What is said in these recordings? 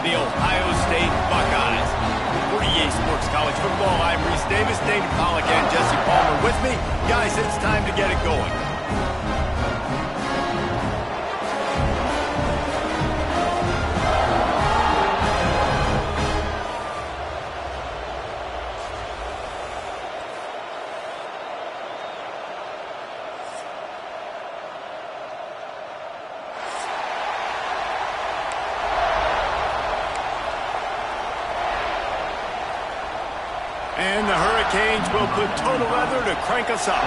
the Ohio State Buckeyes. For EA Sports College Football, I'm Reese Davis, David Pollack, and Jesse Palmer with me. Guys, it's time to get it going. And the Hurricanes will put total weather to crank us up.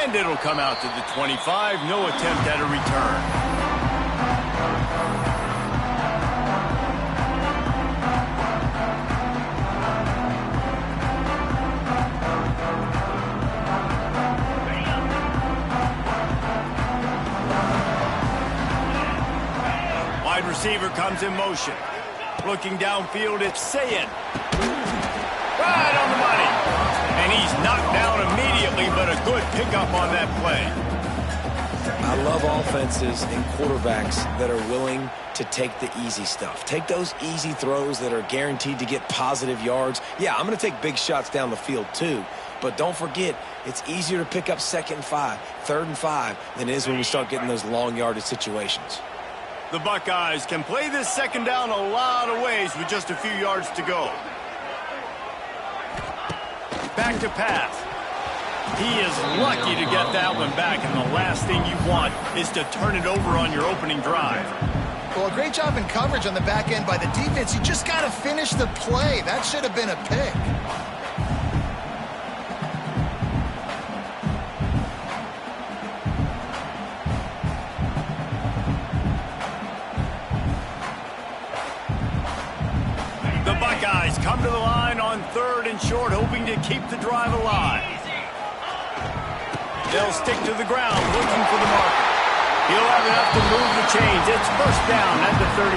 And it'll come out to the 25. No attempt at a return. Receiver comes in motion. Looking downfield, it's Sayin. Right on the money. And he's knocked down immediately, but a good pickup on that play. I love offenses and quarterbacks that are willing to take the easy stuff. Take those easy throws that are guaranteed to get positive yards. Yeah, I'm going to take big shots down the field too. But don't forget, it's easier to pick up 2nd and 5, 3rd and 5 than it is when we start getting those long yardage situations. The Buckeyes can play this second down a lot of ways with just a few yards to go. Back to pass. He is lucky to get that one back, and the last thing you want is to turn it over on your opening drive. Well, a great job in coverage on the back end by the defense. You just got to finish the play. That should have been a pick. Come to the line on 3rd and short, hoping to keep the drive alive. They'll stick to the ground, looking for the marker. He'll have enough to move the chains. It's 1st down at the 38.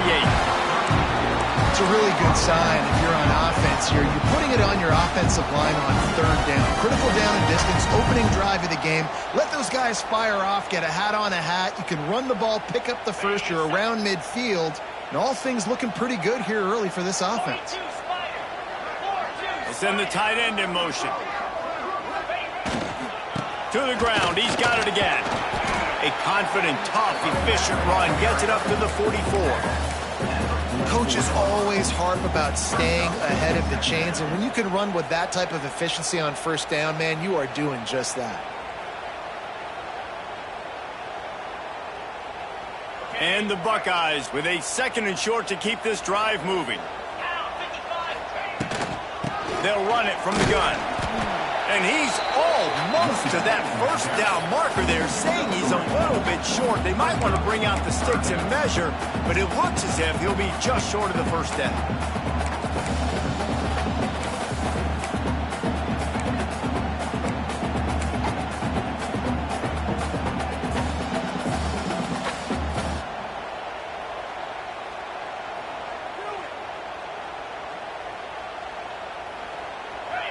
It's a really good sign if you're on offense here. You're putting it on your offensive line on 3rd down. Critical down and distance, opening drive of the game. Let those guys fire off, get a hat on a hat. You can run the ball, pick up the first. You're around midfield. And all things looking pretty good here early for this offense. Send the tight end in motion. To the ground. He's got it again. A confident, tough, efficient run. Gets it up to the 44. Coaches always harp about staying ahead of the chains. And when you can run with that type of efficiency on 1st down, man, you are doing just that. And the Buckeyes with a 2nd and short to keep this drive moving. They'll run it from the gun. And he's almost to that 1st down marker there, saying he's a little bit short. They might want to bring out the sticks and measure, but it looks as if he'll be just short of the 1st down.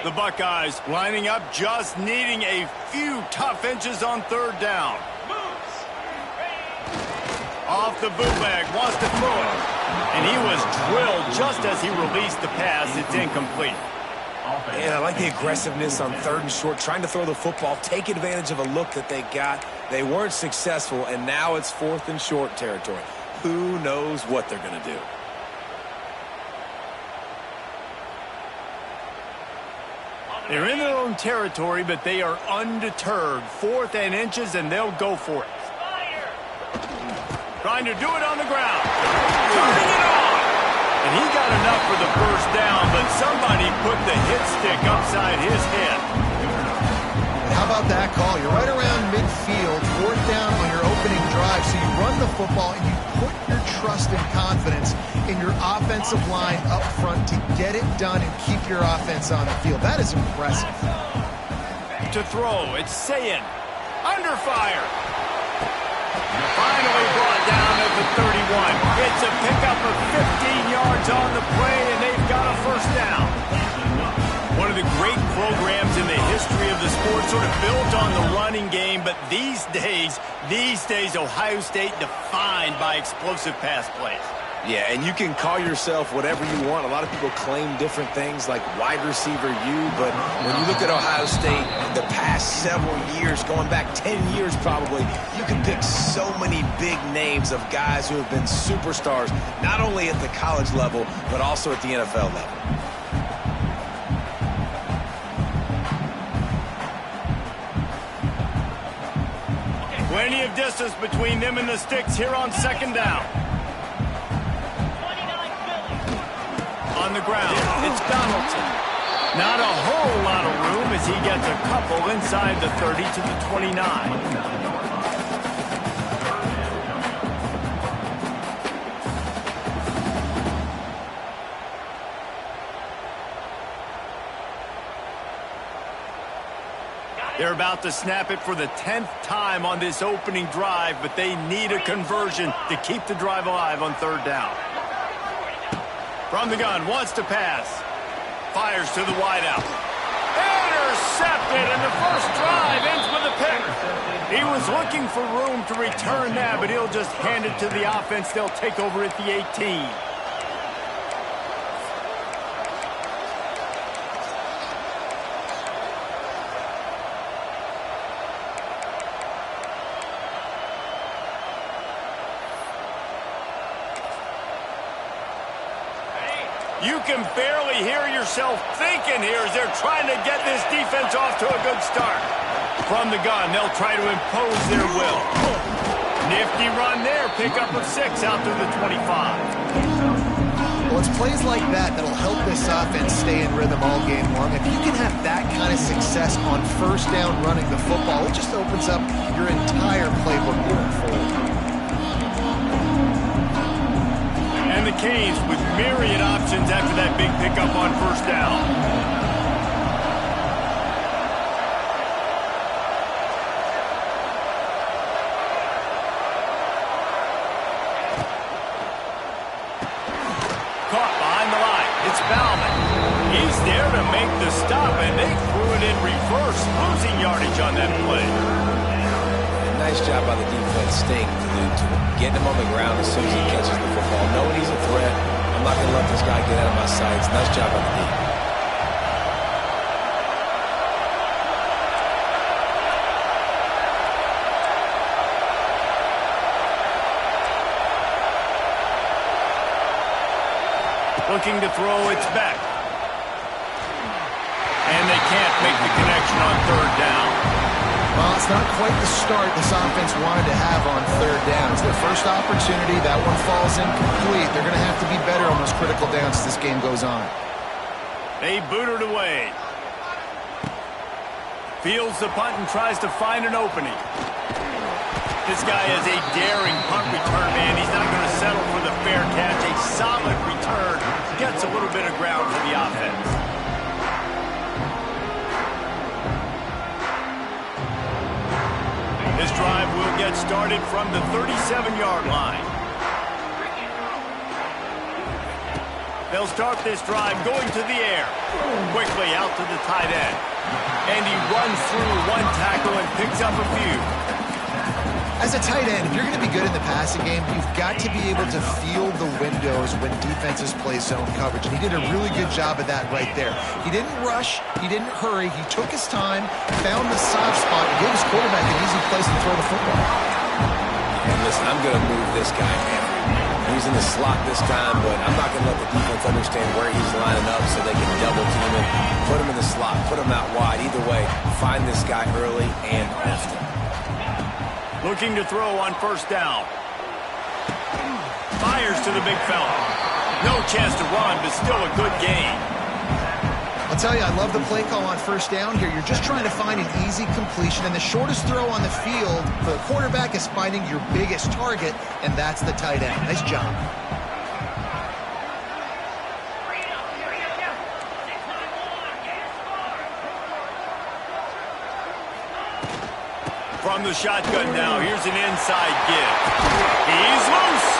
The Buckeyes lining up, just needing a few tough inches on 3rd down. Off the bootleg, wants to throw it. And he was drilled just as he released the pass. It's incomplete. Yeah, I like the aggressiveness on 3rd and short, trying to throw the football, take advantage of a look that they got. They weren't successful, and now it's 4th and short territory. Who knows what they're going to do? They're in their own territory, but they are undeterred. 4th and inches, and they'll go for it. Trying to do it on the ground. Turning it on. And he got enough for the 1st down, but somebody put the hit stick upside his head. How about that call? You're right around midfield, 4th down on your opening drive, so you run the football and you put your trust and confidence in your offensive line up front to get it done and keep your offense on the field. That is impressive. To throw, it's Sayin. Under fire. Finally brought down at the 31. It's a pickup of 15 yards on the play, and they've got a first the sport sort of built on the running game, but these days, Ohio State defined by explosive pass plays. Yeah, and you can call yourself whatever you want. A lot of people claim different things like wide receiver U, but when you look at Ohio State, the past several years, going back 10 years probably, you can pick so many big names of guys who have been superstars, not only at the college level, but also at the NFL level. Plenty of distance between them and the sticks here on second down. On the ground, it's Donaldson. Not a whole lot of room as he gets a couple inside the 30 to the 29. They're about to snap it for the 10th time on this opening drive, but they need a conversion to keep the drive alive on third down. From the gun, wants to pass. Fires to the wideout. Intercepted, and the first drive ends with a pick. He was looking for room to return that, but he'll just hand it to the offense. They'll take over at the 18. You can barely hear yourself thinking here as they're trying to get this defense off to a good start. From the gun, they'll try to impose their will. Nifty run there, pickup of 6 out to the 25. Well, it's plays like that that'll help this offense stay in rhythm all game long. If you can have that kind of success on first down running the football, it just opens up your entire playbook going forward. And the Canes with myriad options after that big pickup on first down. Caught behind the line. It's Bauman. He's there to make the stop, and they threw it in reverse, losing yardage on that play. Nice job by the defense staying glued to him. Getting him on the ground as soon as he catches the football. Knowing he's a threat. I'm not going to let this guy get out of my sights. Nice job by the defense. Looking to throw, it's back. And they can't make the connection on third down. Well, it's not quite the start this offense wanted to have on third down. It's their first opportunity. That one falls incomplete. They're going to have to be better on those critical downs as this game goes on. They boot it away. Fields the punt and tries to find an opening. This guy is a daring punt return man. He's not going to settle for the fair catch. A solid return. Gets a little bit of ground for the offense. This drive will get started from the 37-yard line. They'll start this drive going to the air. Quickly out to the tight end. And he runs through one tackle and picks up a few. As a tight end, if you're going to be good in the passing game, you've got to be able to feel the windows when defenses play zone coverage. And he did a really good job of that right there. He didn't rush. He didn't hurry. He took his time, found the soft spot, and gave his quarterback an easy place to throw the football. And listen, I'm going to move this guy everywhere. He's in the slot this time, but I'm not going to let the defense understand where he's lining up so they can double team him. Put him in the slot. Put him out wide. Either way, find this guy early and often. Looking to throw on first down. Fires to the big fella. No chance to run, but still a good gain. I'll tell you, I love the play call on first down here. You're just trying to find an easy completion, and the shortest throw on the field for the quarterback is finding your biggest target, and that's the tight end. Nice job. From the shotgun now, here's an inside give. He's loose.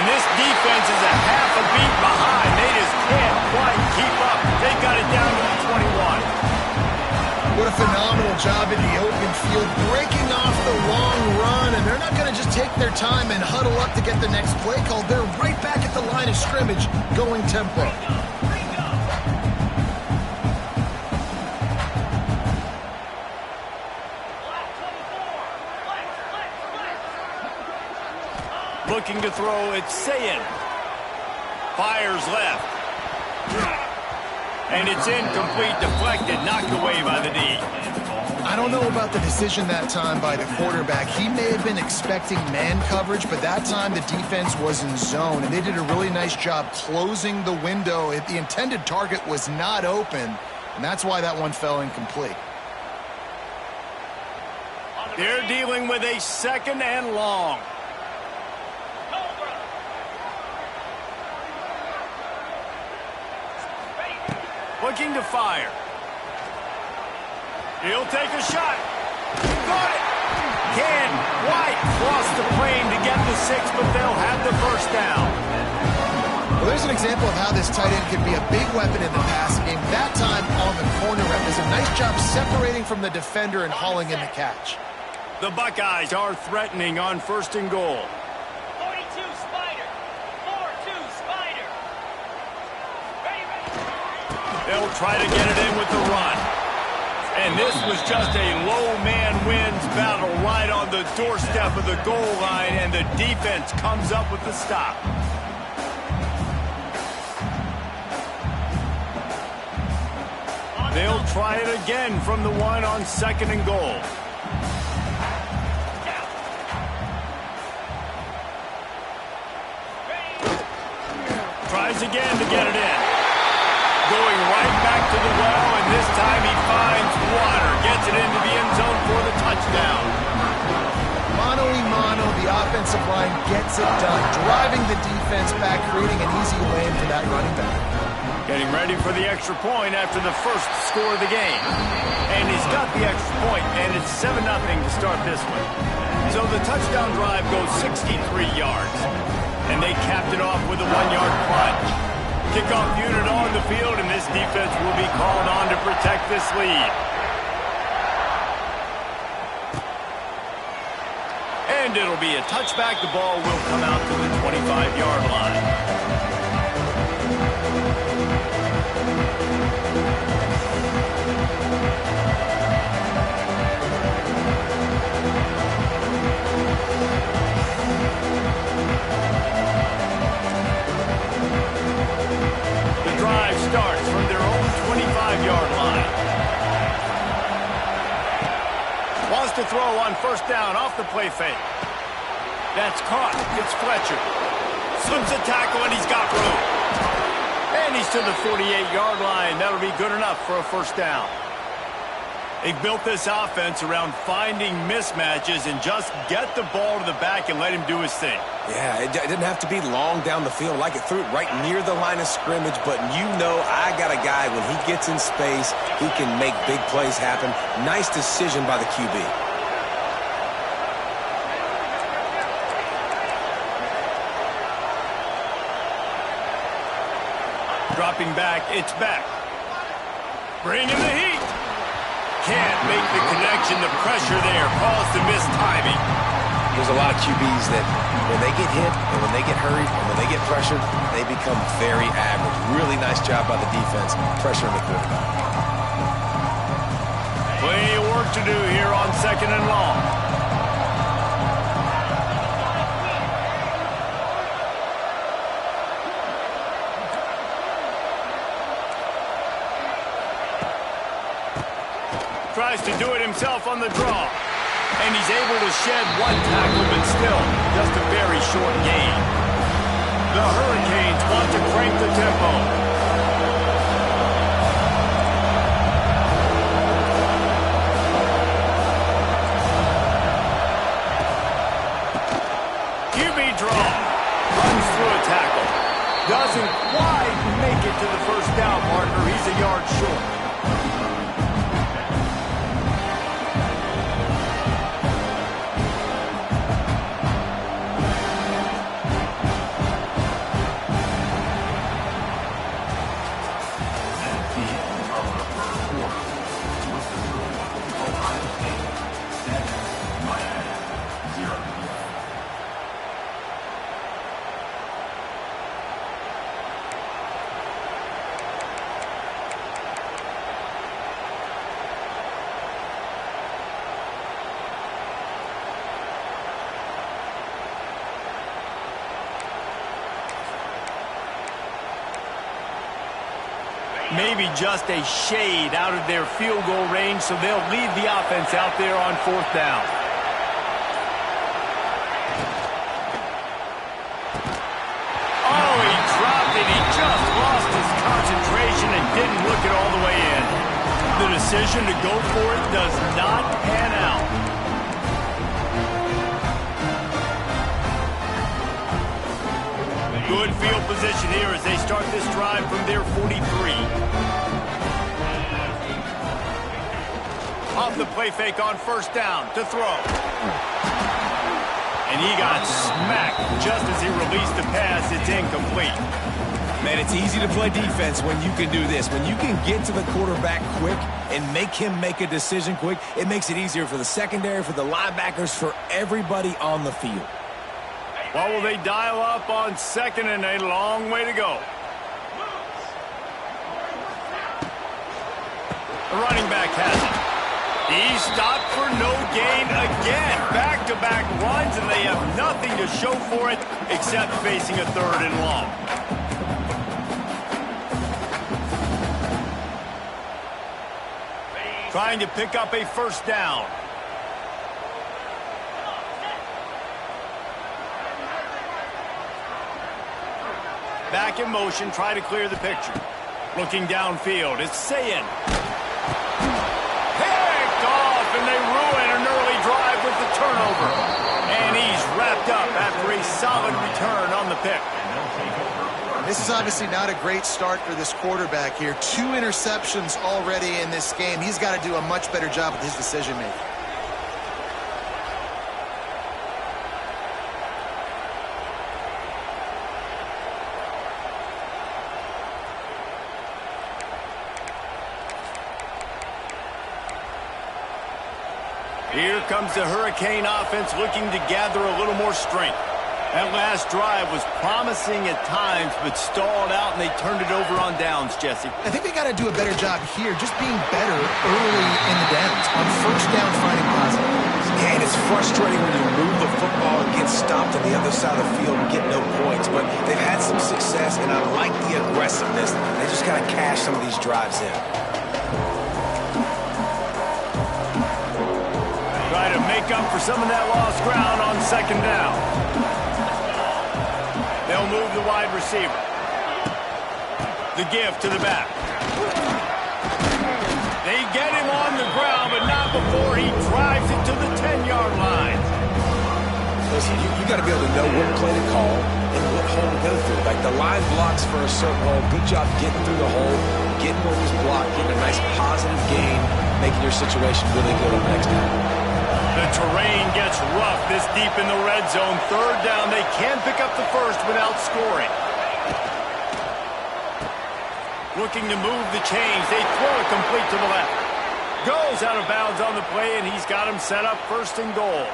And this defense is a half a beat behind. They just can't quite keep up. They got it down to the 21. What a phenomenal job in the open field, breaking off the long run, and they're not going to just take their time and huddle up to get the next play called. They're right back at the line of scrimmage, going tempo. Looking to throw, it's Sayin. Fires left. And it's incomplete, deflected, knocked away by the D. I don't know about the decision that time by the quarterback. He may have been expecting man coverage, but that time the defense was in zone, and they did a really nice job closing the window. The intended target was not open, and that's why that one fell incomplete. They're dealing with a 2nd and long. Looking to fire. He'll take a shot. Got it. Can White cross the plane to get the 6, but they'll have the first down. Well, there's an example of how this tight end can be a big weapon in the passing game. That time on the corner rep is a nice job separating from the defender and hauling in the catch. The Buckeyes are threatening on 1st and goal. 42 Spider. 4-2 Spider. Ready. They'll try to get it in with the run. And this was just a low man wins battle right on the doorstep of the goal line, and the defense comes up with the stop. They'll try it again from the 1 on 2nd and goal. Tries again to get it in. Going right back to the well, and this time he finds water. Gets it into the end zone for the touchdown. Mano-a-mano, the offensive line gets it done. Driving the defense back, creating an easy lane for that running back. Getting ready for the extra point after the first score of the game. And he's got the extra point, and it's 7-0 to start this one. So the touchdown drive goes 63 yards. And they capped it off with a 1-yard plunge. Kickoff unit on the field, and this defense will be called on to protect this lead. And it'll be a touchback. The ball will come out to the 25-yard line. Starts from their own 25-yard line. Wants to throw on 1st down off the play fake. That's caught. It's Fletcher. Slips a tackle, and he's got room. And he's to the 48-yard line. That'll be good enough for a 1st down. They built this offense around finding mismatches and just get the ball to the back and let him do his thing. Yeah, it didn't have to be long down the field. Like it threw it right near the line of scrimmage, but you know I got a guy, when he gets in space, he can make big plays happen. Nice decision by the QB. Dropping back, it's back. Bringing the heat. Can't make the connection. The pressure there caused the missed timing. There's a lot of QBs that when they get hit and when they get hurried and when they get pressured, they become very average. Really nice job by the defense pressuring the quarterback. Plenty of work to do here on 2nd and long. Tries to do it himself on the draw. And he's able to shed 1 tackle, but still just a very short gain. The Hurricanes want to crank the tempo. QB draw. Runs through a tackle. Doesn't quite make it to the 1st down, partner. He's a yard short. maybe just a shade out of their field goal range, so they'll leave the offense out there on 4th down. Oh, he dropped it. He just lost his concentration and didn't look it all the way in. The decision to go for it does not pan out. Good field position here as they start this drive from their 43. Off the play fake on 1st down to throw. And he got smacked just as he released the pass. It's incomplete. Man, it's easy to play defense when you can do this. When you can get to the quarterback quick and make him make a decision quick, it makes it easier for the secondary, for the linebackers, for everybody on the field. What will they dial up on 2nd and a long way to go? The running back has it. He's stopped for no gain again. Back-to-back runs, and they have nothing to show for it except facing a 3rd and long. Trying to pick up a 1st down. Back in motion, try to clear the picture. Looking downfield, it's Sayin. Picked off, and they ruin an early drive with the turnover. And he's wrapped up after a solid return on the pick. This is obviously not a great start for this quarterback here. 2 interceptions already in this game. He's got to do a much better job with his decision-making. Here comes the Hurricane offense looking to gather a little more strength. That last drive was promising at times, but stalled out, and they turned it over on downs, Jesse. I think they got to do a better job here, just being better early in the downs. On 1st down, finding positive. Yeah, and it's frustrating when you move the football and get stopped on the other side of the field and get no points. But they've had some success, and I like the aggressiveness. They just got to cash some of these drives in. Try to make up for some of that lost ground on 2nd down. They'll move the wide receiver. The give to the back. They get him on the ground, but not before he drives it to the 10-yard line. Listen, you got to be able to know what play to call and what hole to go through. Like the line blocks for a certain hole. Good job getting through the hole, getting what was blocked, getting a nice positive gain, making your situation really good on the next down. The terrain gets rough this deep in the red zone. 3rd down, they can pick up the 1st without scoring. Looking to move the chains. They throw it complete to the left. Goes out of bounds on the play, and he's got him set up 1st and goal.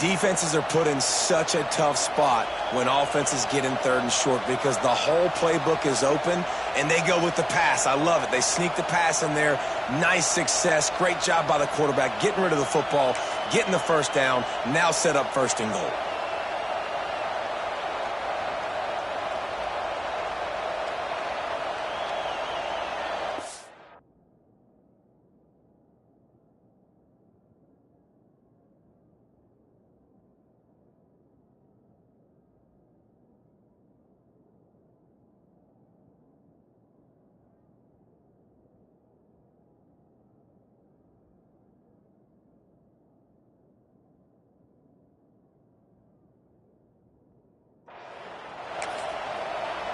Defenses are put in such a tough spot when offenses get in 3rd and short because the whole playbook is open and they go with the pass. I love it. They sneak the pass in there. Nice success. Great job by the quarterback getting rid of the football, getting the 1st down, now set up 1st and goal.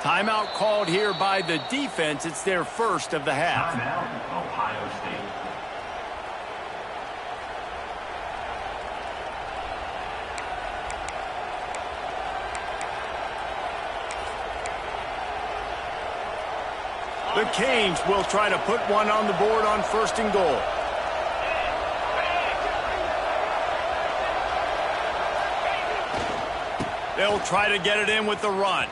Timeout called here by the defense. It's their 1st of the half. Timeout, Ohio State. The Canes will try to put one on the board on 1st and goal. They'll try to get it in with the run.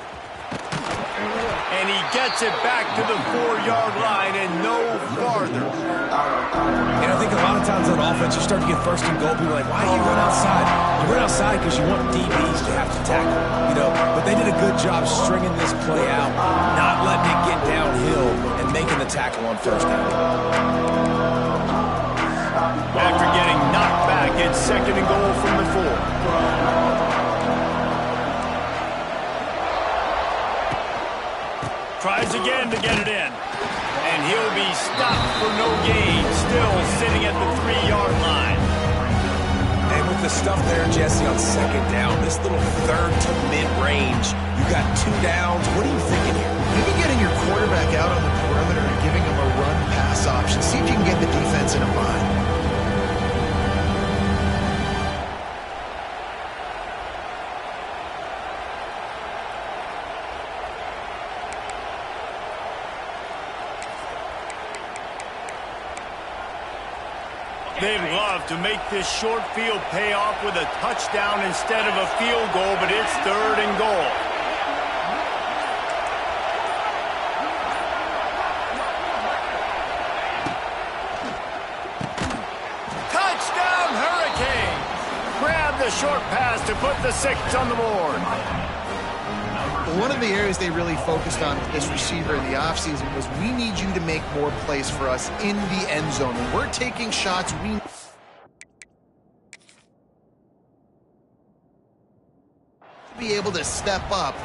And he gets it back to the 4-yard line and no farther. And I think a lot of times on offense, you start to get 1st and goal. People are like, why do you run outside? You run outside because you want DBs to have to tackle, you know. But they did a good job stringing this play out, not letting it get downhill and making tackle on first down. After getting knocked back, it's 2nd and goal from the 4. Tries again to get it in. And he'll be stopped for no gain, still sitting at the 3-yard line. And with the stuff there, Jesse, on 2nd down, this little 3rd to mid-range, you got 2 downs. What are you thinking here? Maybe getting your quarterback out on the perimeter and giving him a run-pass option. See if you can get the defense in a bind. They'd love to make this short field pay off with a touchdown instead of a field goal, but it's 3rd and goal. Touchdown, Hurricanes! Grab the short pass to put the 6 on the board. One of the areas they really focused on with this receiver in the offseason was we need you to make more plays for us in the end zone. When we're taking shots, we need to be able to step up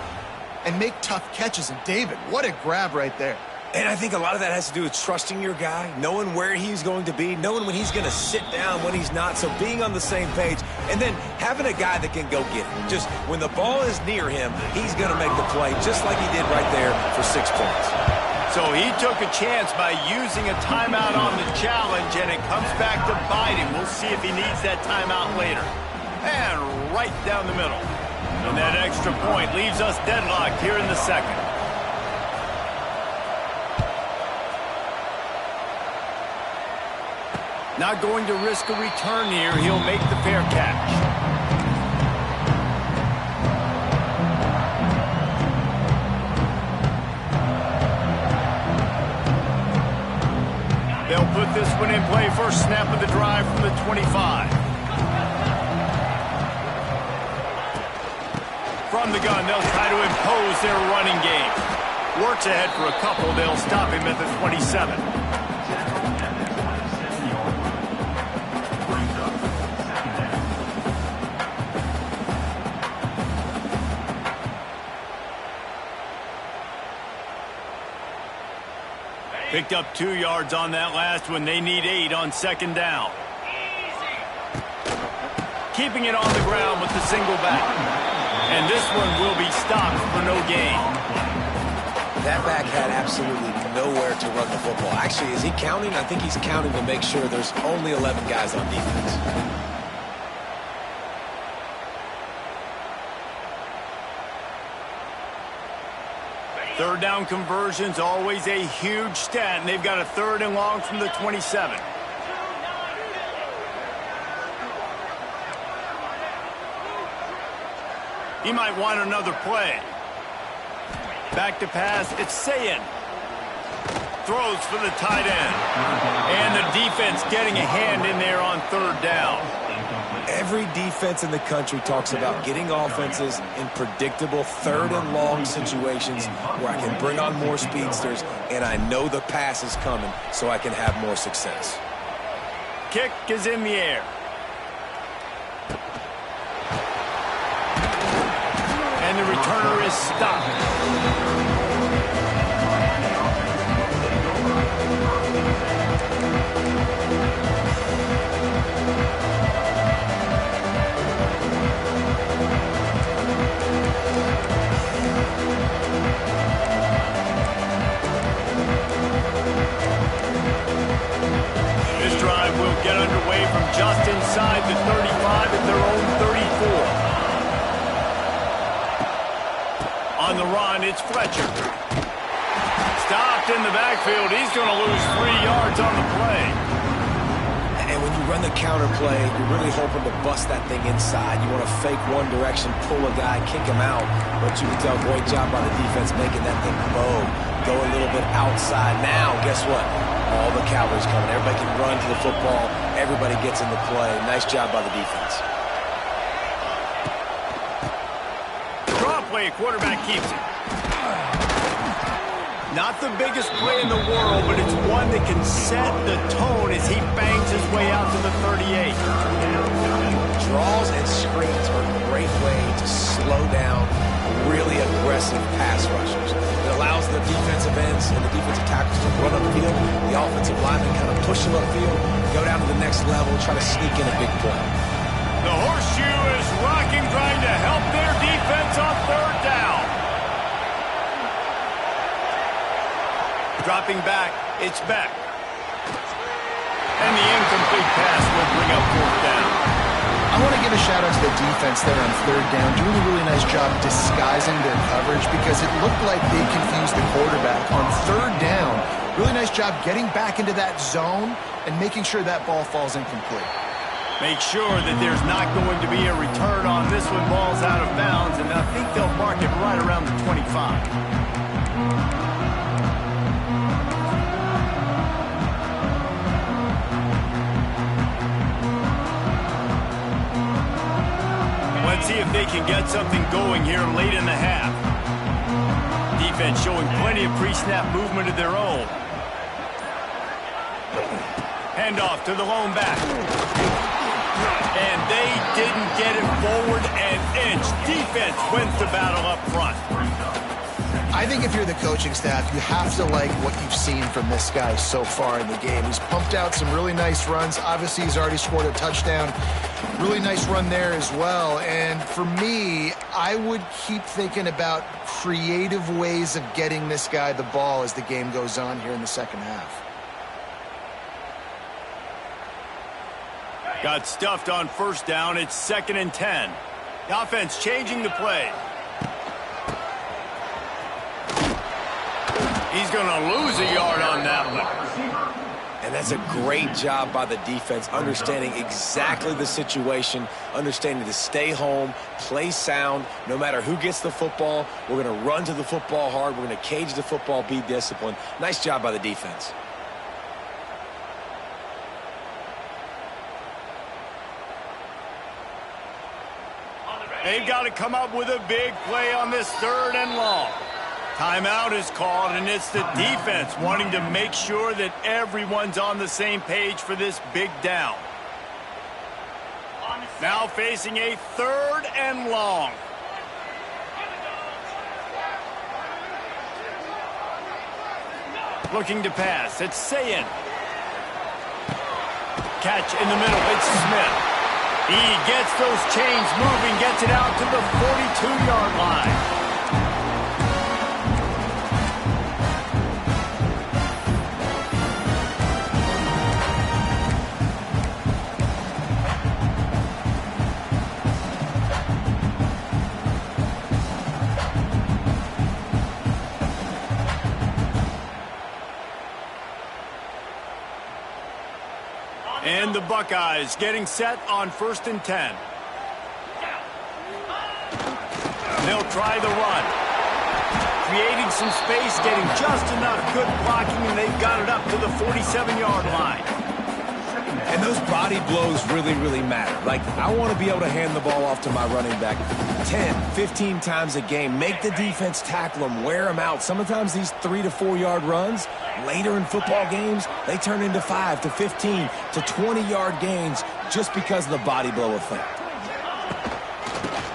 and make tough catches. And David, what a grab right there. And I think a lot of that has to do with trusting your guy, knowing where he's going to be, knowing when he's going to sit down, when he's not, so being on the same page, and then having a guy that can go get it. Just when the ball is near him, he's going to make the play, just like he did right there for 6 points. So he took a chance by using a timeout on the challenge, and it comes back to bite him. We'll see if he needs that timeout later. And right down the middle. And that extra point leaves us deadlocked here in the 2nd. Not going to risk a return here. He'll make the fair catch. They'll put this one in play. First snap of the drive from the 25. From the gun, they'll try to impose their running game. Works ahead for a couple. They'll stop him at the 27. Picked up 2 yards on that last one. They need 8 on 2nd down. Keeping it on the ground with the single back. And this one will be stopped for no gain. That back had absolutely nowhere to run the football. Actually, is he counting? I think he's counting to make sure there's only 11 guys on defense. Third down conversion's always a huge stat, and they've got a 3rd and long from the 27. He might want another play. Back to pass, it's Sayin. Throws for the tight end. And the defense getting a hand in there on 3rd down. Every defense in the country talks about getting offenses in predictable 3rd and long situations where I can bring on more speedsters and I know the pass is coming so I can have more success. Kick is in the air. And the returner is stopped. This drive will get underway from just inside the 35 at their own 34. On the run, it's Fletcher. Stopped in the backfield. He's going to lose 3 yards on the play. And when you run the counter play, you're really hoping to bust that thing inside. You want to fake one direction, pull a guy, kick him out. But you can tell, great job by the defense making that thing bow. Go a little bit outside. Now, guess what? All the cavalry's coming. Everybody can run to the football. Everybody gets in the play. Nice job by the defense. Draw play, quarterback keeps it. Not the biggest play in the world, but it's one that can set the tone as he bangs his way out to the 38. Draws and screens are a great way to slow down really aggressive pass rushers. It allows the defensive ends and the defensive tackles to run upfield. The offensive linemen kind of push them upfield, go down to the next level, try to sneak in a big play. The horseshoe is rocking, trying to help their defense on third down. Dropping back, it's Beck. And the incomplete pass will bring up fourth down. I want to give a shout out to the defense there on third down, doing a really nice job disguising their coverage because it looked like they confused the quarterback on third down. Really nice job getting back into that zone and making sure that ball falls incomplete. Make sure that there's not going to be a return on this one. Ball's out of bounds, and I think they'll mark it right around the 25. Let's see if they can get something going here late in the half. Defense showing plenty of pre-snap movement of their own. Handoff to the lone back. And they didn't get it forward an inch. Defense wins the battle up front. I think if you're the coaching staff, you have to like what you've seen from this guy so far in the game. He's pumped out some really nice runs. Obviously, he's already scored a touchdown. Really nice run there as well. And for me, I would keep thinking about creative ways of getting this guy the ball as the game goes on here in the second half. Got stuffed on first down. It's 2nd and 10. The offense changing the play. He's going to lose a yard on that one. And that's a great job by the defense, understanding exactly the situation, understanding to stay home, play sound. No matter who gets the football, we're going to run to the football hard. We're going to cage the football, be disciplined. Nice job by the defense. They've got to come up with a big play on this 3rd and long. Timeout is called, and it's the defense wanting to make sure that everyone's on the same page for this big down. Now facing a 3rd and long. Looking to pass. It's Sayin. Catch in the middle. It's Smith. He gets those chains moving, gets it out to the 42-yard line. And the Buckeyes getting set on 1st and 10. They'll try the run. Creating some space, getting just enough good blocking, and they've got it up to the 47-yard line. And those body blows really, really matter. Like, I want to be able to hand the ball off to my running back 10, 15 times a game. Make the defense tackle them, wear them out. Sometimes these 3 to 4 yard runs, later in football games, they turn into 5 to 15 to 20-yard gains just because of the body blow effect.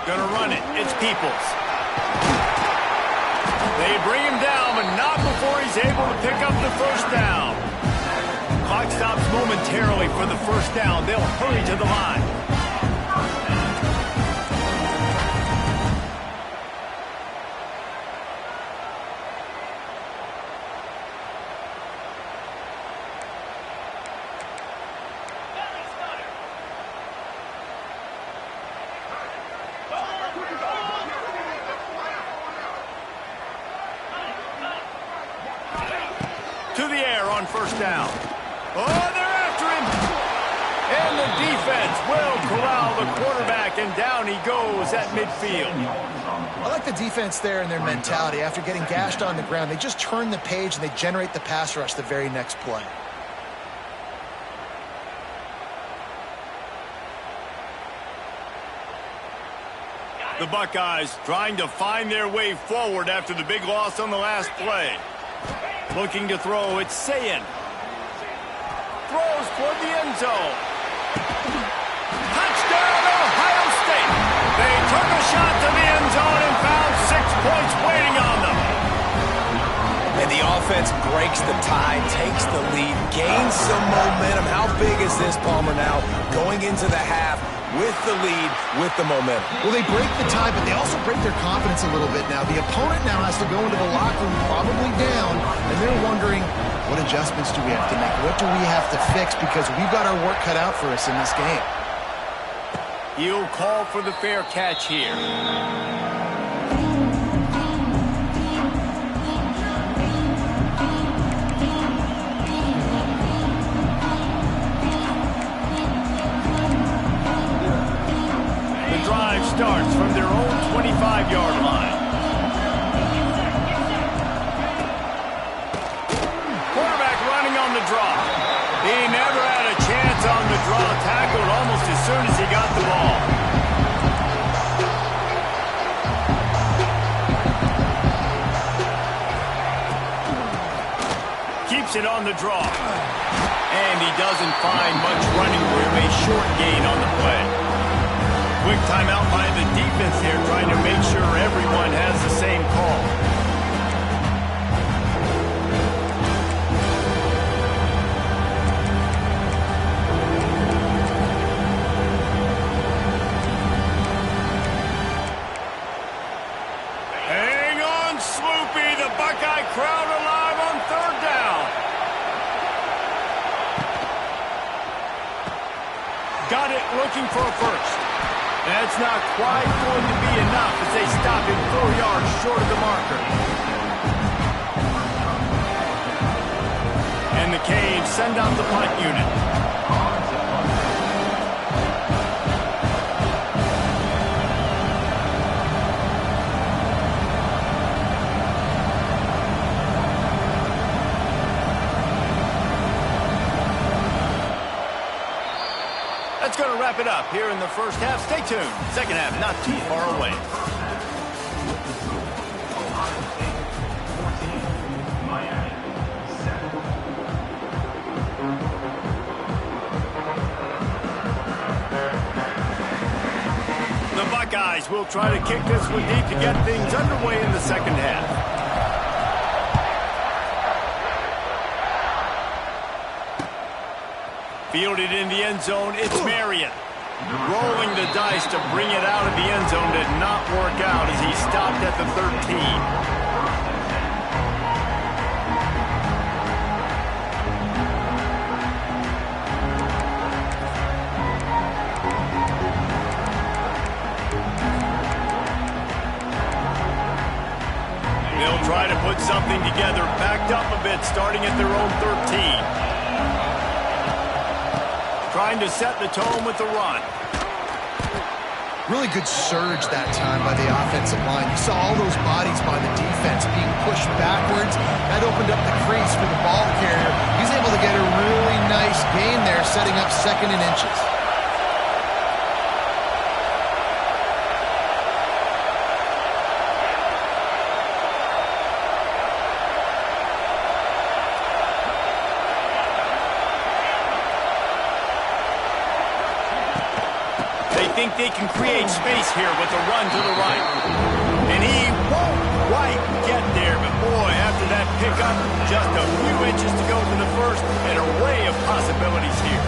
Gonna run it. It's Peoples. They bring him down, but not before he's able to pick up the first down. Clock stops momentarily for the first down. They'll hurry to the line. To the air on first down. Oh, they're after him. And the defense will corral the quarterback, and down he goes at midfield. I like the defense there and their mentality. After getting gashed on the ground, they just turn the page and they generate the pass rush the very next play. The Buckeyes trying to find their way forward after the big loss on the last play. Looking to throw, it's Sayin. Throws toward the end zone. Touchdown, Ohio State. They took a shot to the end zone and found 6 points waiting on them. And the offense breaks the tie, takes the lead, gains some momentum. How big is this, Palmer, now? Going into the half with the lead, with the momentum. Well, they break the tie, but they also break their confidence a little bit now. The opponent now has to go into the locker room probably down, and they're wondering, what adjustments do we have to make? What do we have to fix? Because we've got our work cut out for us in this game. He'll call for the fair catch here. Starts from their own 25-yard line. Quarterback running on the draw. He never had a chance on the draw. Tackled almost as soon as he got the ball. Keeps it on the draw. And he doesn't find much running room. A short gain on the play. Quick timeout by the defense here, trying to make sure everyone has the same call. Hang on, Sloopy. The Buckeye crowd alive on 3rd down. Got it, looking for a first. That's not quite going to be enough as they stop him 4 yards short of the marker. And the Canes send out the punt unit. That's going to wrap it up here in the first half. Stay tuned. Second half not too far away. Ohio State 14, Miami 7. The Buckeyes will try to kick this one deep to get things underway in the second half. Fielded in the end zone, it's Marion. Rolling the dice to bring it out of the end zone did not work out as he stopped at the 13. They'll try to put something together, backed up a bit, starting at their own 13. Trying to set the tone with the run. Really good surge that time by the offensive line. You saw all those bodies by the defense being pushed backwards. That opened up the crease for the ball carrier. He's able to get a really nice gain there, setting up 2nd and inches. Think they can create space here with a run to the right. And he won't quite get there, but boy, after that pickup, just a few inches to go to the first, an array of possibilities here.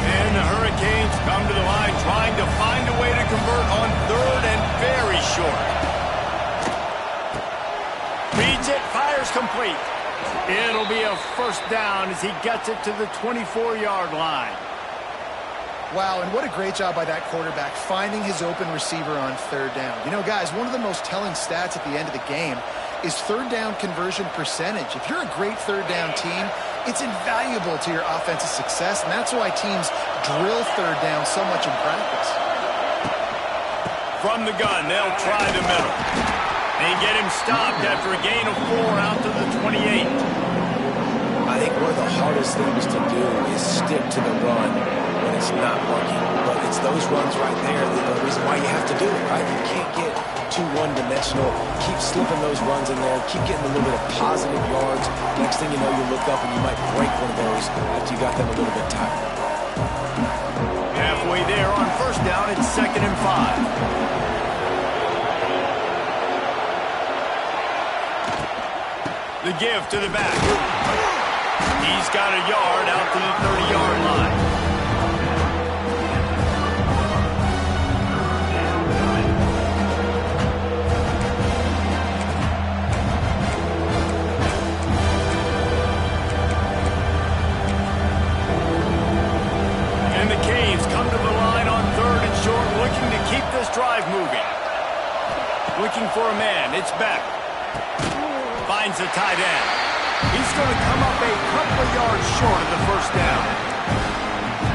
And the Hurricanes come to the line trying to find a way to convert on 3rd and very short. Reads it, fires complete. It'll be a first down as he gets it to the 24-yard line. Wow, and what a great job by that quarterback finding his open receiver on 3rd down. You know, guys, one of the most telling stats at the end of the game is 3rd down conversion percentage. If you're a great 3rd down team, it's invaluable to your offensive success, and that's why teams drill 3rd down so much in practice. From the gun, they'll try the middle. They get him stopped after a gain of 4 out to the 28. I think one of the hardest things to do is stick to the run when it's not working. But those runs right there are the reason why you have to do it, right? You can't get too one-dimensional. Keep slipping those runs in there. Keep getting a little bit of positive yards. Next thing you know, you look up and you might break one of those after you got them a little bit tired. Halfway there on first down, it's 2nd and 5. The give to the back. He's got a yard out to the 30-yard line. And the Canes come to the line on 3rd and short, looking to keep this drive moving. Looking for a man. It's Beck. Finds a tight end. He's going to come up a couple of yards short of the first down.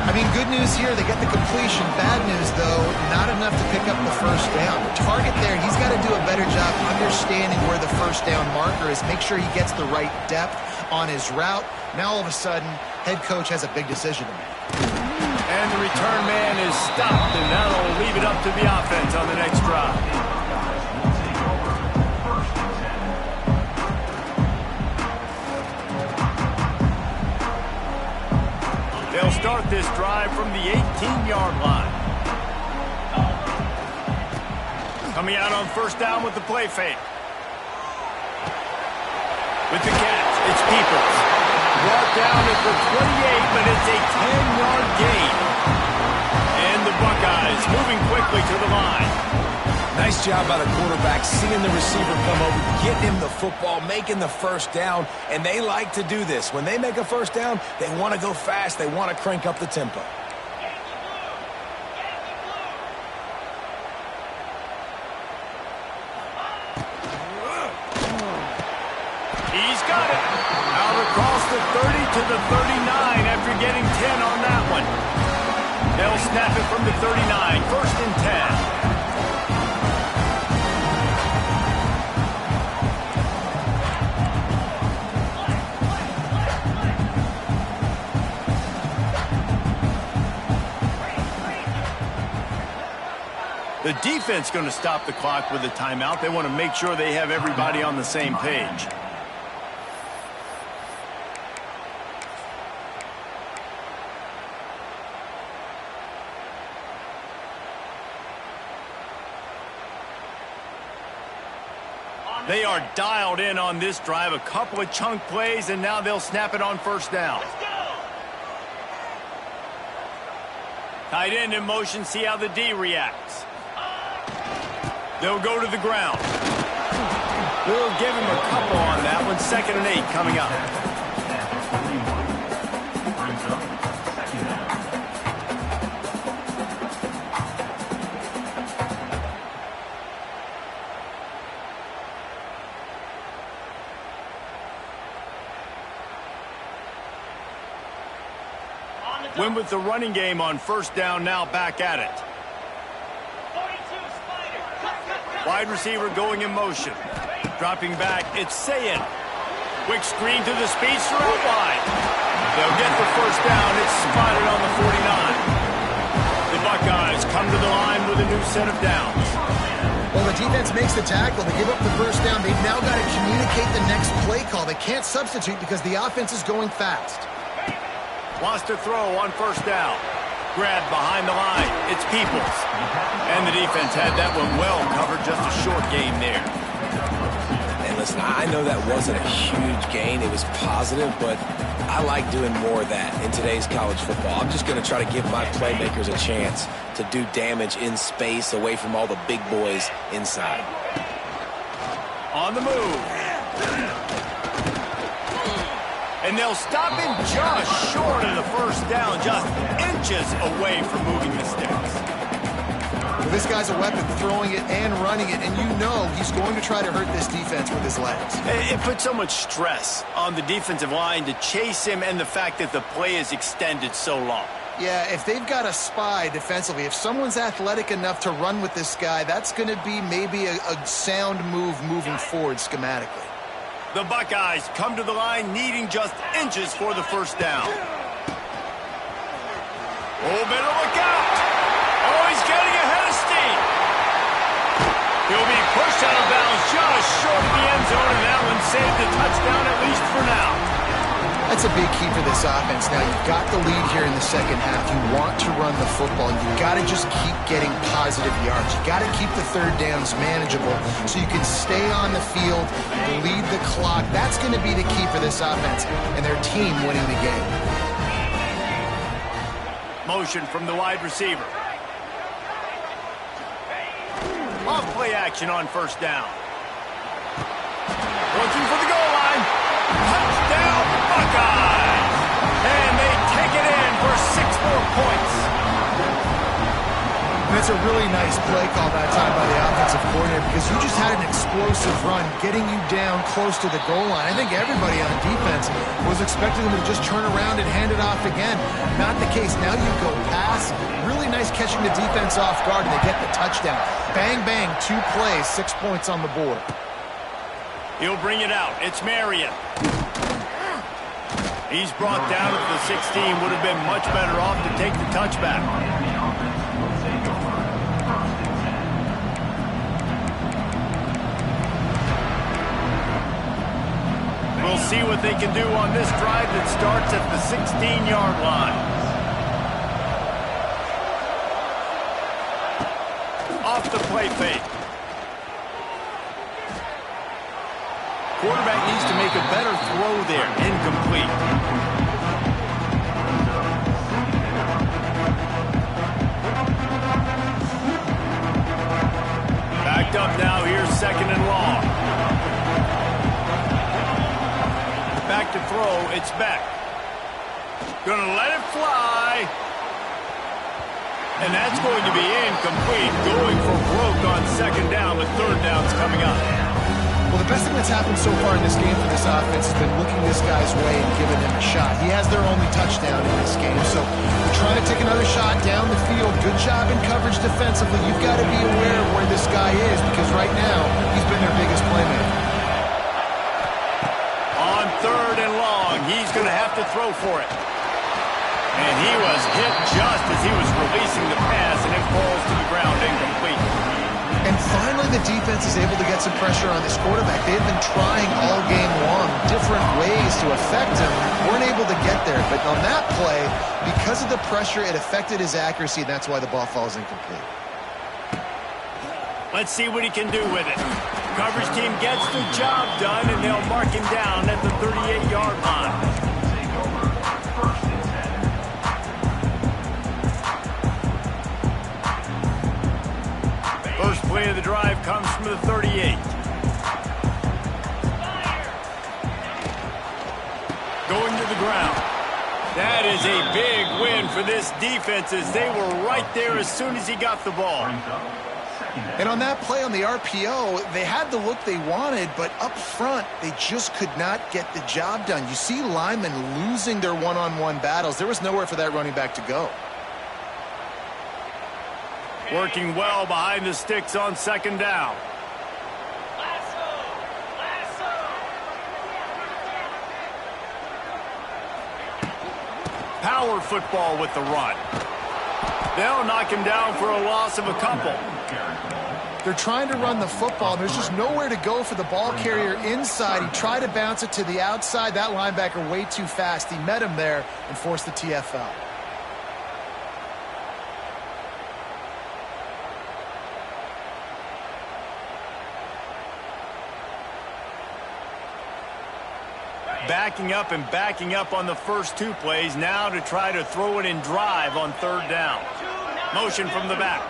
I mean, good news here, they get the completion. Bad news, though, not enough to pick up the first down. The target there, he's got to do a better job understanding where the first down marker is, make sure he gets the right depth on his route. Now, all of a sudden, head coach has a big decision to make. And the return man is stopped, and that'll leave it up to the offense on the next drive. They'll start this drive from the 18-yard line. Coming out on first down with the play fake. With the catch, it's Peoples. Brought down at the 28, but it's a 10-yard gain. And the Buckeyes moving quickly to the line. Nice job by the quarterback, seeing the receiver come over, getting him the football, making the first down, and they like to do this. When they make a first down, they want to go fast. They want to crank up the tempo. He's got it. Out across the 30 to the 39 after getting 10 on that one. They'll snap it from the 39, 1st and 10. The defense going to stop the clock with a timeout. They want to make sure they have everybody on the same page. They are dialed in on this drive. A couple of chunk plays, and now they'll snap it on first down. Tight end in motion, see how the D reacts. They'll go to the ground. We'll give him a couple on that one. 2nd and 8 coming up. Win with the running game on first down, now back at it. Wide receiver going in motion. Dropping back, it's Sayin. Quick screen to the speedster out wide. They'll get the first down. It's spotted on the 49. The Buckeyes come to the line with a new set of downs. Well, the defense makes the tackle. They give up the first down. They've now got to communicate the next play call. They can't substitute because the offense is going fast. Wants to throw on first down. Grab behind the line. It's Peoples. And the defense had that one well covered. Just a short game there. And listen, I know that wasn't a huge gain. It was positive, but I like doing more of that in today's college football. I'm just going to try to give my playmakers a chance to do damage in space away from all the big boys inside. On the move. And they'll stop him just short of the first down, just inches away from moving the sticks. Well, this guy's a weapon, throwing it and running it, and you know he's going to try to hurt this defense with his legs. It puts so much stress on the defensive line to chase him and the fact that the play is extended so long. Yeah, if they've got a spy defensively, if someone's athletic enough to run with this guy, that's going to be maybe a sound move moving forward schematically. The Buckeyes come to the line needing just inches for the first down. Oh, better look out. Oh, touchdown, at least for now. That's a big key for this offense. Now, you've got the lead here in the second half. You want to run the football. You've got to just keep getting positive yards. You've got to keep the third downs manageable so you can stay on the field, bleed the clock. That's going to be the key for this offense and their team winning the game. Motion from the wide receiver. Off play action on first down. Looking for the goal line. Touchdown, Buckeyes! And they take it in for 6 more points. And it's a really nice play call that time by the offensive coordinator because you just had an explosive run getting you down close to the goal line. I think everybody on defense was expecting them to just turn around and hand it off again. Not the case. Now you go pass. Really nice catching the defense off guard, and they get the touchdown. Bang, bang, 2 plays, 6 points on the board. He'll bring it out. It's Marion. He's brought down at the 16. Would have been much better off to take the touchback. We'll see what they can do on this drive that starts at the 16-yard line. Off the play fake. Quarterback needs to make a better throw there. Incomplete. Backed up now. Here's 2nd and long. Back to throw. It's Beck. Gonna let it fly. And that's going to be incomplete. Going for broke on 2nd down, but 3rd down's coming up. Well, the best thing that's happened so far in this game for this offense has been looking this guy's way and giving him a shot. He has their only touchdown in this game, so we're trying to take another shot down the field. Good job in coverage defensively. You've got to be aware of where this guy is because right now he's been their biggest playmaker. On 3rd and long, he's going to have to throw for it. And he was hit just as he was releasing the pass, and it falls to the ground incomplete. And finally, the defense is able to get some pressure on this quarterback. They've been trying all game long different ways to affect him. Weren't able to get there. But on that play, because of the pressure, it affected his accuracy, and that's why the ball falls incomplete. Let's see what he can do with it. Coverage team gets the job done, and they'll mark him down at the 38-yard line. First play of the drive comes from the 38. Going to the ground. That is a big win for this defense as they were right there as soon as he got the ball. And on that play on the RPO, they had the look they wanted, but up front, they just could not get the job done. You see linemen losing their one-on-one battles. There was nowhere for that running back to go. Working well behind the sticks on 2nd down. Power football with the run. They'll knock him down for a loss of a couple. They're trying to run the football, and there's just nowhere to go for the ball carrier inside. He tried to bounce it to the outside. That linebacker way too fast. He met him there and forced the TFL. Backing up on the first 2 plays, now to try to throw it in drive on 3rd down. Motion from the back.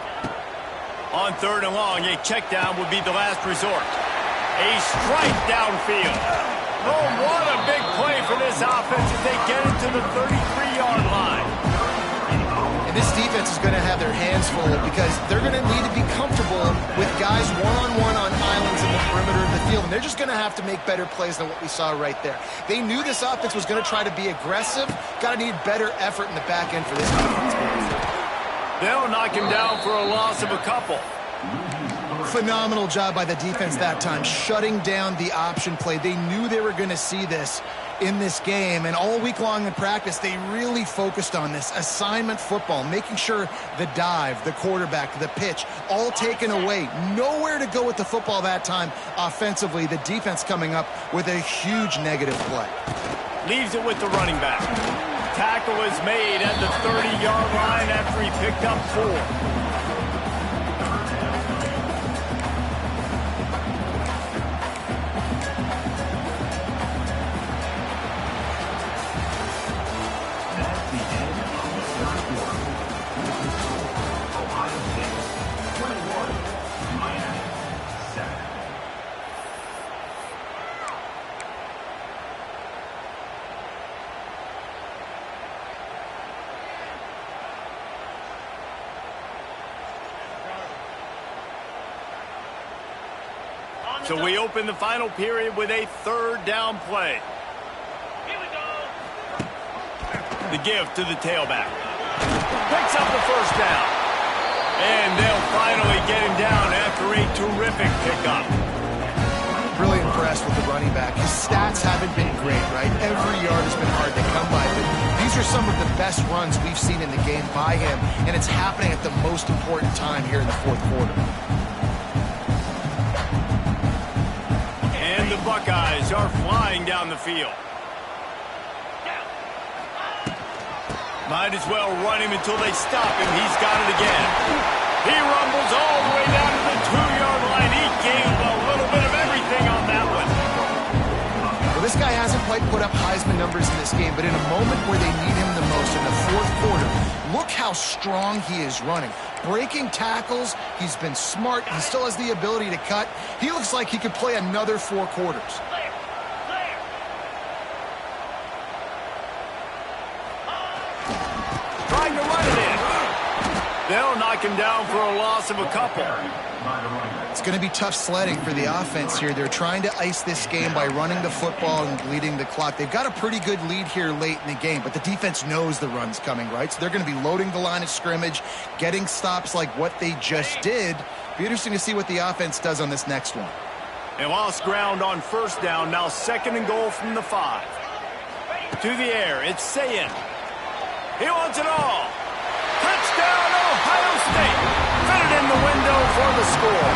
On 3rd and long, a check down would be the last resort. A strike downfield. Oh, what a big play for this offense as they get it to the 33-yard line. And this defense is going to have their hands full because they're going to need to be comfortable with guys one-on-one on islands in the perimeter of the field. And they're just going to have to make better plays than what we saw right there. They knew this offense was going to try to be aggressive. Got to need better effort in the back end for this defense. They'll knock him down for a loss of a couple. Phenomenal job by the defense that time, shutting down the option play. They knew they were going to see this in this game, and all week long in practice, they really focused on this assignment football, making sure the dive, the quarterback, the pitch, all taken away. Nowhere to go with the football that time offensively. The defense coming up with a huge negative play. Leaves it with the running back. Tackle is made at the 30-yard line after he picked up 4. So we open the final period with a 3rd down play. Here we go. The give to the tailback. Picks up the 1st down. And they'll finally get him down after a terrific pickup. Really impressed with the running back. His stats haven't been great, right? Every yard has been hard to come by, but these are some of the best runs we've seen in the game by him, and it's happening at the most important time here in the 4th quarter. The Buckeyes are flying down the field. Might as well run him until they stop him. He's got it again. He rumbles all the way down to the 2-yard line. He gained a little bit of everything on that one. Well, this guy hasn't quite put up Heisman numbers in this game, but in a moment where they need him the most in the 4th quarter, look how strong he is running. Breaking tackles, he's been smart, he still has the ability to cut. He looks like he could play another 4 quarters. Clear. Clear. Trying to run it in. They'll knock him down for a loss of a couple. It's going to be tough sledding for the offense here. They're trying to ice this game by running the football and bleeding the clock. They've got a pretty good lead here late in the game, but the defense knows the run's coming, right? So they're going to be loading the line of scrimmage, getting stops like what they just did. Be interesting to see what the offense does on this next one. They lost ground on 1st down. Now 2nd and goal from the 5. To the air, it's Sayin. He wants it all. Touchdown, Ohio State. Fit it in the window for the score.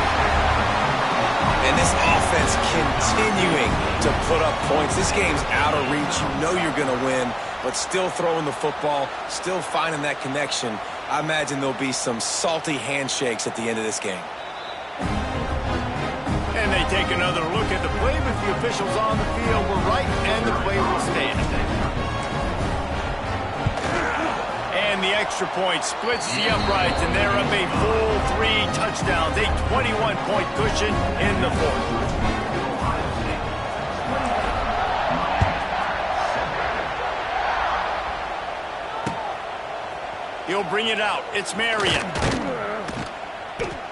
And this offense continuing to put up points. This game's out of reach. You know you're going to win, but still throwing the football, still finding that connection. I imagine there'll be some salty handshakes at the end of this game. And they take another look at the play, but the officials on the field were right, and the play will stand. And the extra point splits the uprights, and they're up a full 3 touchdowns, a 21-point cushion in the 4th. He'll bring it out. It's Marion.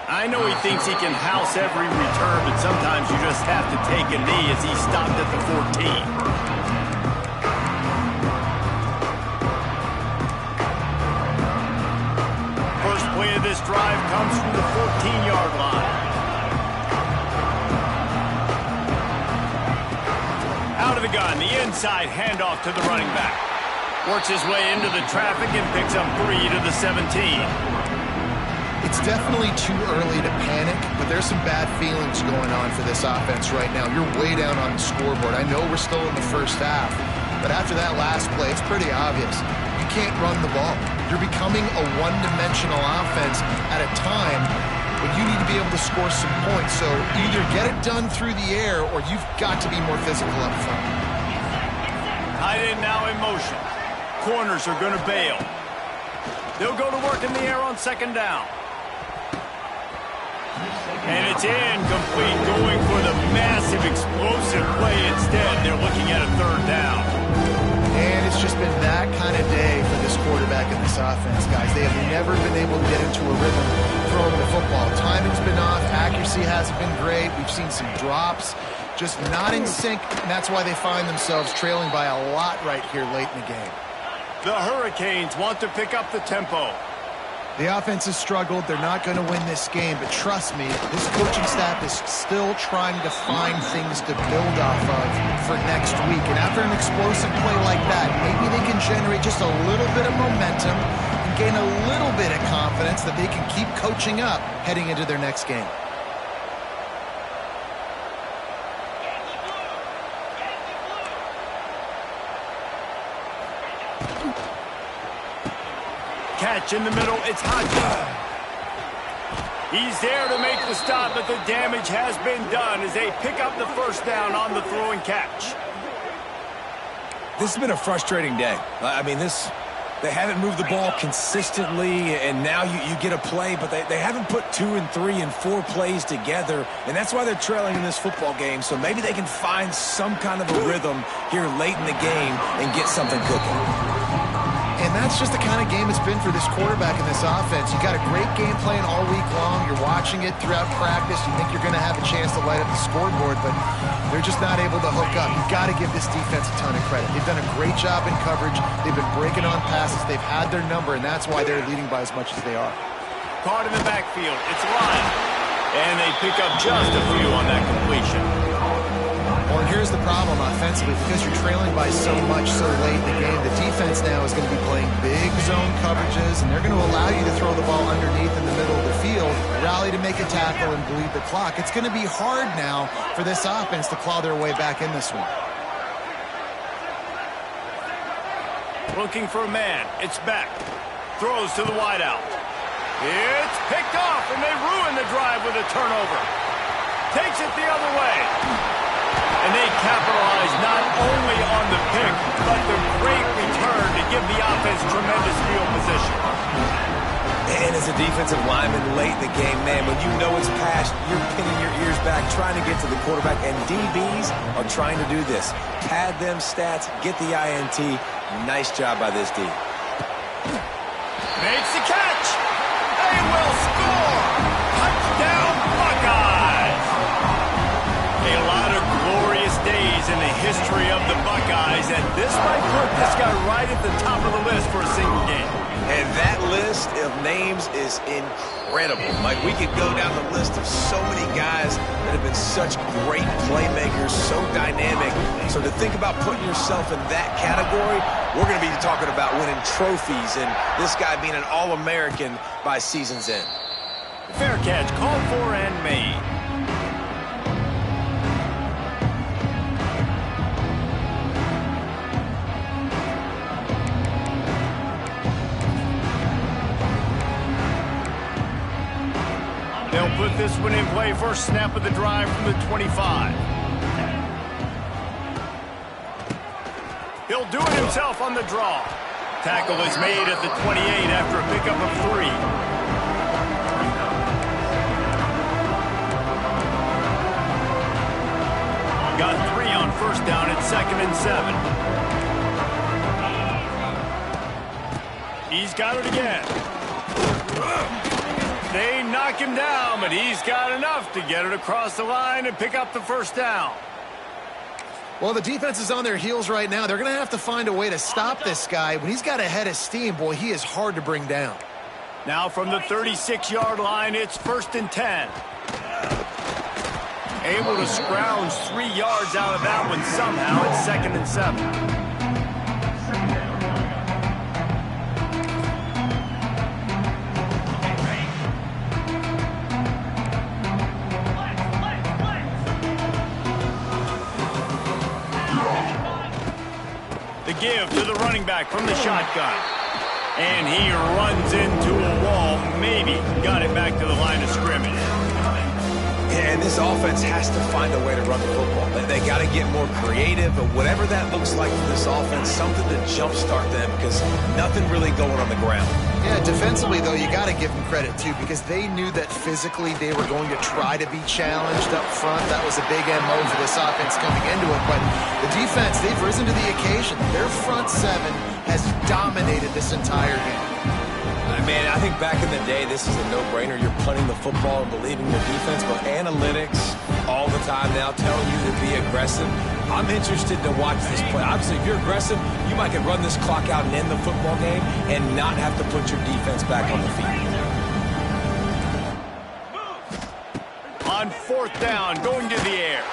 I know he thinks he can house every return, but sometimes you just have to take a knee as he stopped at the 14. Play of this drive comes from the 14-yard line. Out of the gun, the inside handoff to the running back. Works his way into the traffic and picks up 3 to the 17. It's definitely too early to panic, but there's some bad feelings going on for this offense right now. You're way down on the scoreboard. I know we're still in the 1st half, but after that last play, it's pretty obvious. You can't run the ball. You're becoming a one-dimensional offense at a time when you need to be able to score some points. So either get it done through the air or you've got to be more physical up front. Tight end now in motion. Corners are going to bail. They'll go to work in the air on 2nd down. And it's incomplete, going for the massive explosive play instead. They're looking at a 3rd down. And it's just been that kind of day for this quarterback and this offense, guys. They have never been able to get into a rhythm throwing the football. Timing's been off. Accuracy hasn't been great. We've seen some drops. Just not in sync, and that's why they find themselves trailing by a lot right here late in the game. The Hurricanes want to pick up the tempo. The offense has struggled. They're not going to win this game, but trust me, this coaching staff is still trying to find things to build off of for next week. And after an explosive play like that, maybe they can generate just a little bit of momentum and gain a little bit of confidence that they can keep coaching up heading into their next game. Catch in the middle, it's Hodges. He's there to make the stop, but the damage has been done as they pick up the first down on the throw and catch. This has been a frustrating day. I mean, they haven't moved the ball consistently, and now you get a play, but they haven't put 2 and 3 and 4 plays together, and that's why they're trailing in this football game. So maybe they can find some kind of a rhythm here late in the game and get something cooking. And that's just the kind of game it's been for this quarterback in this offense. You got a great game plan all week long. You're watching it throughout practice. You think you're going to have a chance to light up the scoreboard, but they're just not able to hook up. You've got to give this defense a ton of credit. They've done a great job in coverage. They've been breaking on passes. They've had their number, and that's why they're leading by as much as they are. Caught in the backfield. It's Lyon. And they pick up just a few on that completion. Well, and here's the problem offensively. Because you're trailing by so much so late in the game, the defense now is going to be playing big zone coverages, and they're going to allow you to throw the ball underneath in the middle of the field, rally to make a tackle, and bleed the clock. It's going to be hard now for this offense to claw their way back in this one. Looking for a man. It's back. Throws to the wideout. It's picked off, and they ruin the drive with a turnover. Takes it the other way. And they capitalize not only on the pick, but the great return to give the offense tremendous field position. And as a defensive lineman late in the game, man, when you know it's past, you're pinning your ears back, trying to get to the quarterback, and DBs are trying to do this. Pad them stats, get the INT. Nice job by this D. Makes the catch. They will score. Touchdown, Buckeyes. A lot of glorious days in the history of the Buckeyes, and this might put this guy right at the top of the list for a single game. And that list of names is incredible. Like, we could go down the list of so many guys that have been such great playmakers, so dynamic. So to think about putting yourself in that category, we're going to be talking about winning trophies and this guy being an All-American by season's end. Fair catch, called for and made. They'll put this one in play. First snap of the drive from the 25. He'll do it himself on the draw. Tackle is made at the 28 after a pickup of 3. Got 3 on first down at 2nd and 7. He's got it again. They knock him down, but he's got enough to get it across the line and pick up the first down. Well, the defense is on their heels right now. They're going to have to find a way to stop this guy. When he's got a head of steam, boy, he is hard to bring down. Now from the 36-yard line, it's 1st and 10. Able to scrounge 3 yards out of that one somehow. It's 2nd and 7. Give to the running back from the shotgun. And he runs into a wall. Maybe got it back to the line of scrimmage. And this offense has to find a way to run the football. They got to get more creative, but whatever that looks like for this offense, something to jumpstart them, because nothing really going on the ground. Yeah, defensively, though, you got to give them credit, too, because they knew that physically they were going to try to be challenged up front. That was a big MO for this offense coming into it. But the defense, they've risen to the occasion. Their front 7 has dominated this entire game. Man, I think back in the day, this is a no-brainer. You're punting the football and believing the defense, but analytics, all the time now telling you to be aggressive. I'm interested to watch this play. Obviously, if you're aggressive, you might can run this clock out and end the football game and not have to put your defense back on the field. On fourth down, going to the air.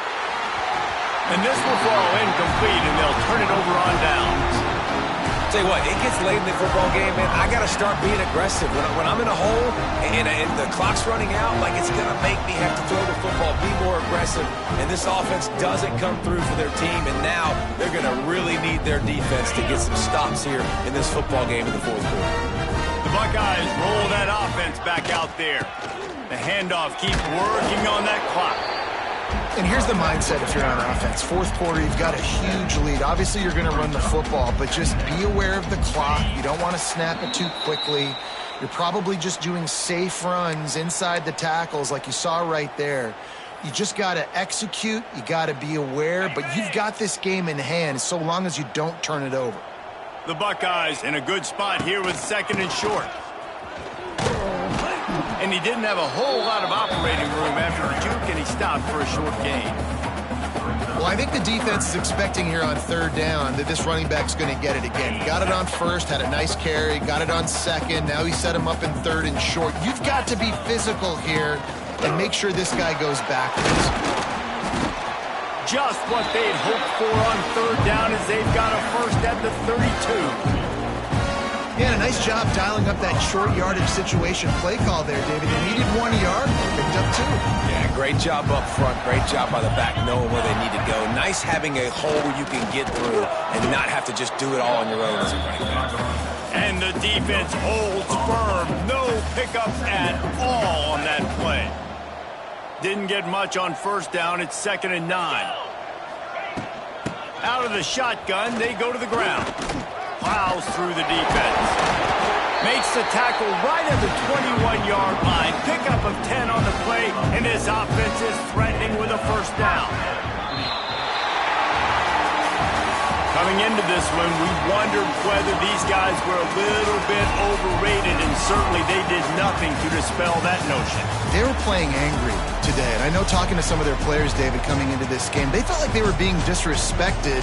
And this will fall incomplete, and they'll turn it over on downs. Tell you what, it gets late in the football game, man. I got to start being aggressive. When I'm in a hole and the clock's running out, like it's going to make me have to throw the football, be more aggressive. And this offense doesn't come through for their team, and now they're going to really need their defense to get some stops here in this football game in the fourth quarter. The Buckeyes roll that offense back out there. The handoff keeps working on that clock. And here's the mindset if you're on offense. Fourth quarter, you've got a huge lead. Obviously, you're going to run the football, but just be aware of the clock. You don't want to snap it too quickly. You're probably just doing safe runs inside the tackles like you saw right there. You just got to execute. You got to be aware, but you've got this game in hand so long as you don't turn it over. The Buckeyes in a good spot here with second and short. And he didn't have a whole lot of operating room after the juke, and he stopped for a short gain. Well, I think the defense is expecting here on third down that this running back's going to get it again. He got it on first, had a nice carry, got it on second. Now he set him up in third and short. You've got to be physical here and make sure this guy goes backwards. Just what they'd hoped for on third down as they've got a first at the 32. Yeah, a nice job dialing up that short yardage situation play call there, David. They needed 1 yard, picked up 2. Yeah, great job up front. Great job by the back knowing where they need to go. Nice having a hole you can get through and not have to just do it all on your own as a running back. And the defense holds firm. No pickups at all on that play. Didn't get much on first down. It's 2nd and 9. Out of the shotgun, they go to the ground. Plows through the defense. Makes the tackle right at the 21-yard line. Pickup of 10 on the play, and this offense is threatening with a first down. Coming into this one, we wondered whether these guys were a little bit overrated, and certainly they did nothing to dispel that notion. They were playing angry today, and I know talking to some of their players, David, coming into this game, they felt like they were being disrespected.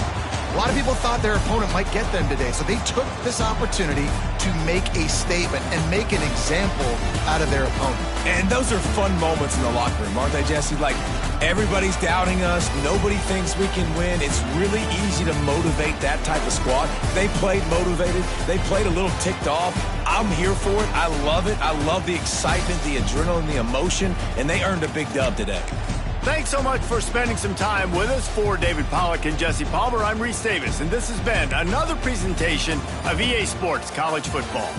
A lot of people thought their opponent might get them today, so they took this opportunity to make a statement and make an example out of their opponent. And those are fun moments in the locker room, aren't they, Jesse? Like, everybody's doubting us. Nobody thinks we can win. It's really easy to motivate that type of squad. They played motivated. They played a little ticked off. I'm here for it. I love it. I love the excitement, the adrenaline, the emotion, and they earned a big dub today. Thanks so much for spending some time with us. For David Pollack and Jesse Palmer, I'm Reese Davis, and this has been another presentation of EA Sports College Football.